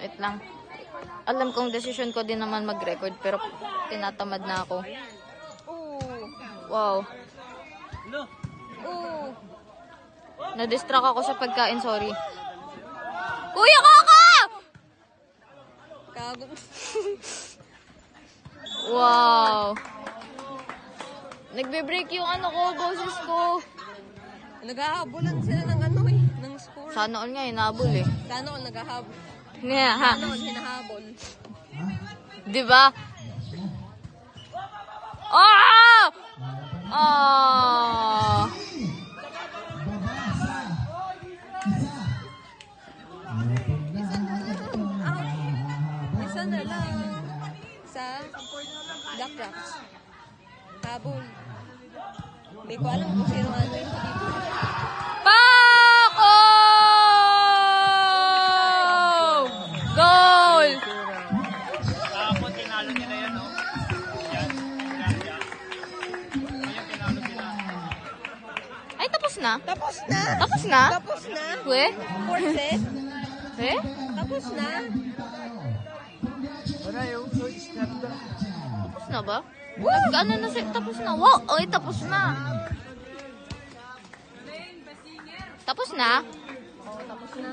Wait lang. Alam kong desisyon ko din naman mag-record pero tinatamad na ako. Wow. Na-distract ako sa pagkain, sorry. Kuya Kaka! Kago. Wow. Nagbe-break yung ano ko, boses ko. Naghahabolan sila ng ano eh, ng score. Sana all nga, inabol eh. Sana all naghahabol. Nga, ha? Sana all hinahabol. Diba? Ah! Ah! Isa na lang sa Black Rocks. Habol. Hindi ko alam kung sino ano yung Paco! Goal! Kahapon tinalo nila yan, no? Yan. Ngayon tinalo nila. Ay, tapos na? Tapos na! Tapos na? Tapos na! We? Fourth set? Eh? Tapos na! Tapos na ba? Nag-ano na siya? Tapos na. Wow! Ay, tapos na. Tapos na? Tapos na.